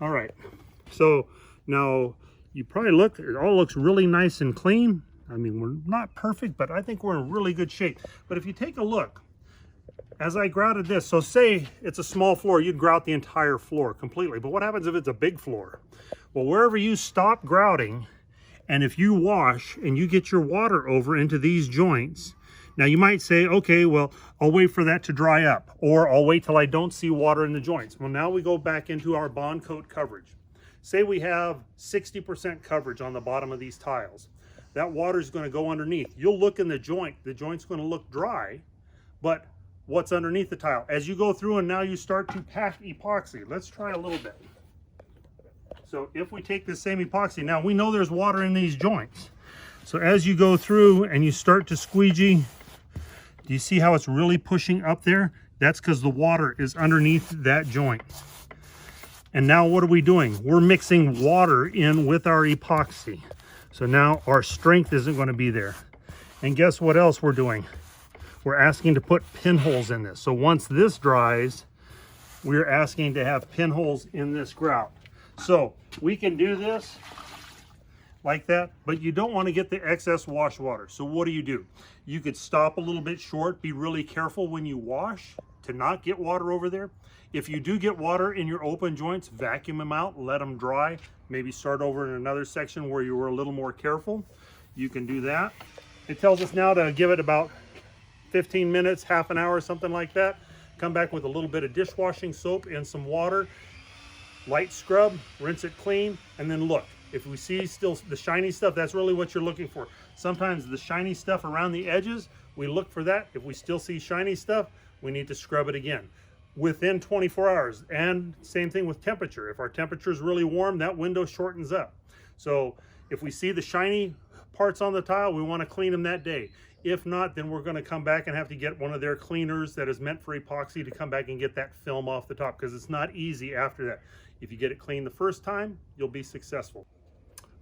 All right, so now you probably look, it all looks really nice and clean. I mean, we're not perfect, but I think we're in really good shape. But if you take a look, as I grouted this, so say it's a small floor, you'd grout the entire floor completely. But what happens if it's a big floor? Well, wherever you stop grouting, and if you wash and you get your water over into these joints, now you might say, okay, well, I'll wait for that to dry up, or I'll wait till I don't see water in the joints. Well, now we go back into our bond coat coverage. Say we have 60% coverage on the bottom of these tiles. That water is going to go underneath. You'll look in the joint's going to look dry, but what's underneath the tile? As you go through and now you start to pack epoxy. Let's try a little bit. So if we take this same epoxy, now we know there's water in these joints. So as you go through and you start to squeegee, do you see how it's really pushing up there? That's because the water is underneath that joint. And now what are we doing? We're mixing water in with our epoxy. So now our strength isn't going to be there. And guess what else we're doing? We're asking to put pinholes in this. So once this dries, we're asking to have pinholes in this grout. So we can do this like that, but you don't want to get the excess wash water. So what do? You could stop a little bit short, be really careful when you wash to not get water over there. If you do get water in your open joints, vacuum them out, let them dry, maybe start over in another section where you were a little more careful. You can do that. It tells us now to give it about 15 minutes, half an hour, something like that. Come back with a little bit of dishwashing soap and some water, light scrub, rinse it clean, and then look. If we see still the shiny stuff, that's really what you're looking for. Sometimes the shiny stuff around the edges, we look for that. If we still see shiny stuff, we need to scrub it again within 24 hours. And same thing with temperature. If our temperature is really warm, that window shortens up. So if we see the shiny parts on the tile, we want to clean them that day. If not, then we're going to come back and have to get one of their cleaners that is meant for epoxy to come back and get that film off the top, because it's not easy after that. If you get it clean the first time, you'll be successful.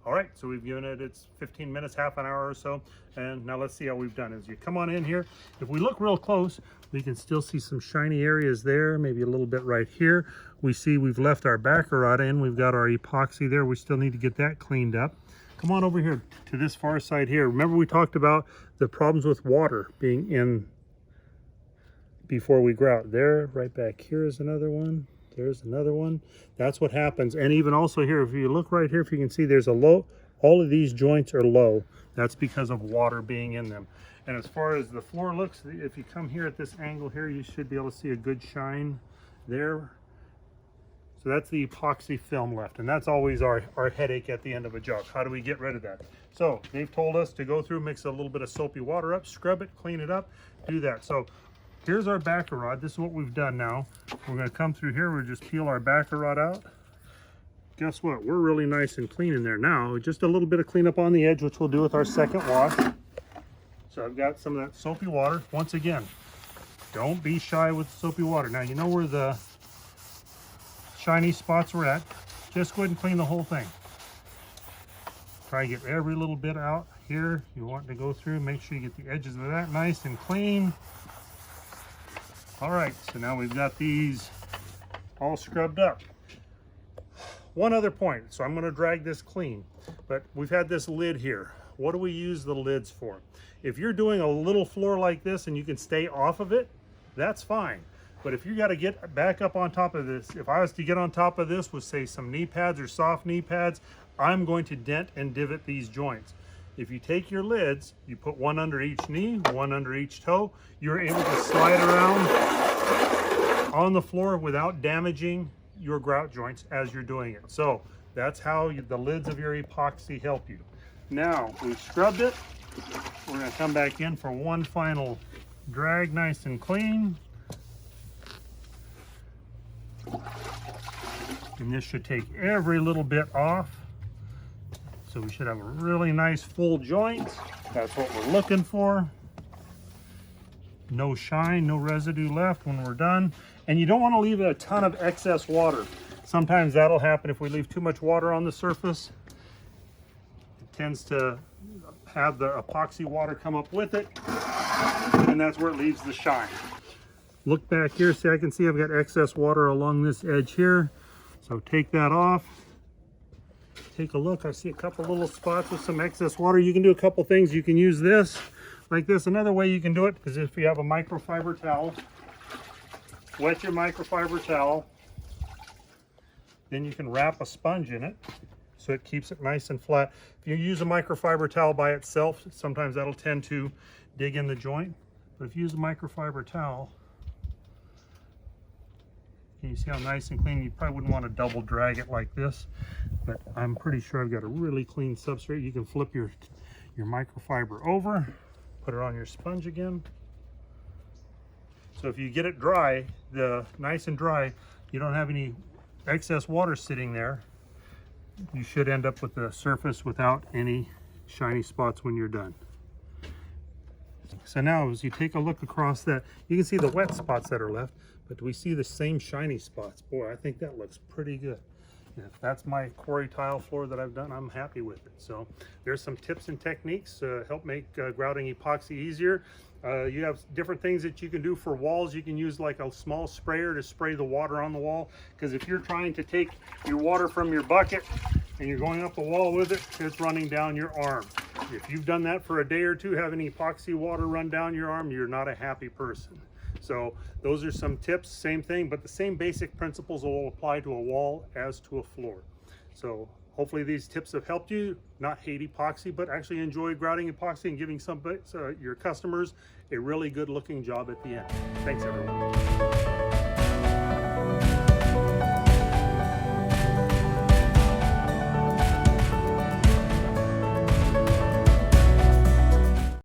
All right, so we've given it its 15 minutes, half an hour or so, and now let's see how we've done. As you come on in here, if we look real close, we can still see some shiny areas there, maybe a little bit right here. We see we've left our baccarat in, we've got our epoxy there. We still need to get that cleaned up. Come on over here to this far side here. Remember we talked about the problems with water being in before we grout. There, right back here is another one. There's another one. That's what happens. And even also here, if you look right here, if you can see, there's a low, all of these joints are low. That's because of water being in them. And as far as the floor looks, if you come here at this angle here, you should be able to see a good shine there. So that's the epoxy film left, and that's always our headache at the end of a job. How do we get rid of that? So they've told us to go through, mix a little bit of soapy water up, scrub it, clean it up, do that. So here's our baccarat. This is what we've done now. We're going to come through here. We'll just peel our baccarat out. Guess what? We're really nice and clean in there now. Just a little bit of cleanup on the edge, which we'll do with our second wash. So I've got some of that soapy water. Once again, don't be shy with soapy water. Now you know where the shiny spots were at. Just go ahead and clean the whole thing. Try to get every little bit out here. You want to go through, make sure you get the edges of that nice and clean. All right, so now we've got these all scrubbed up. One other point, so I'm going to drag this clean, but we've had this lid here. What do we use the lids for? If you're doing a little floor like this and you can stay off of it, that's fine. But if you got to get back up on top of this, if I was to get on top of this with, say, some knee pads or soft knee pads, I'm going to dent and divot these joints. If you take your lids, you put one under each knee, one under each toe, you're able to slide around on the floor without damaging your grout joints as you're doing it. So that's how the lids of your epoxy help you. Now we've scrubbed it. We're going to come back in for one final drag, nice and clean. And this should take every little bit off. So we should have a really nice full joint. That's what we're looking for. No shine, no residue left when we're done. And you don't want to leave a ton of excess water. Sometimes that'll happen if we leave too much water on the surface. It tends to have the epoxy water come up with it, and that's where it leaves the shine. Look back here, see, I can see I've got excess water along this edge here. So So take that off. Take a look. I see a couple little spots with some excess water. You can do a couple things. You can use this like this. Another way you can do it is if you have a microfiber towel, wet your microfiber towel, then you can wrap a sponge in it so it keeps it nice and flat. If you use a microfiber towel by itself, sometimes that'll tend to dig in the joint. But if you use a microfiber towel, can you see how nice and clean? You probably wouldn't want to double drag it like this, but I'm pretty sure I've got a really clean substrate. You can flip your microfiber over, put it on your sponge again. So if you get it dry, nice and dry, you don't have any excess water sitting there, you should end up with the surface without any shiny spots when you're done. So now as you take a look across that, you can see the wet spots that are left, but do we see the same shiny spots? Boy, I think that looks pretty good. And if that's my quarry tile floor that I've done, I'm happy with it. So there's some tips and techniques to help make grouting epoxy easier. You have different things that you can do for walls. You can use like a small sprayer to spray the water on the wall, because if you're trying to take your water from your bucket and you're going up the wall with it, it's running down your arm. If you've done that for a day or two, having epoxy water run down your arm, you're not a happy person. So those are some tips, same thing, but the same basic principles will apply to a wall as to a floor. So hopefully these tips have helped you not hate epoxy, but actually enjoy grouting epoxy and giving your customers a really good looking job at the end. Thanks everyone.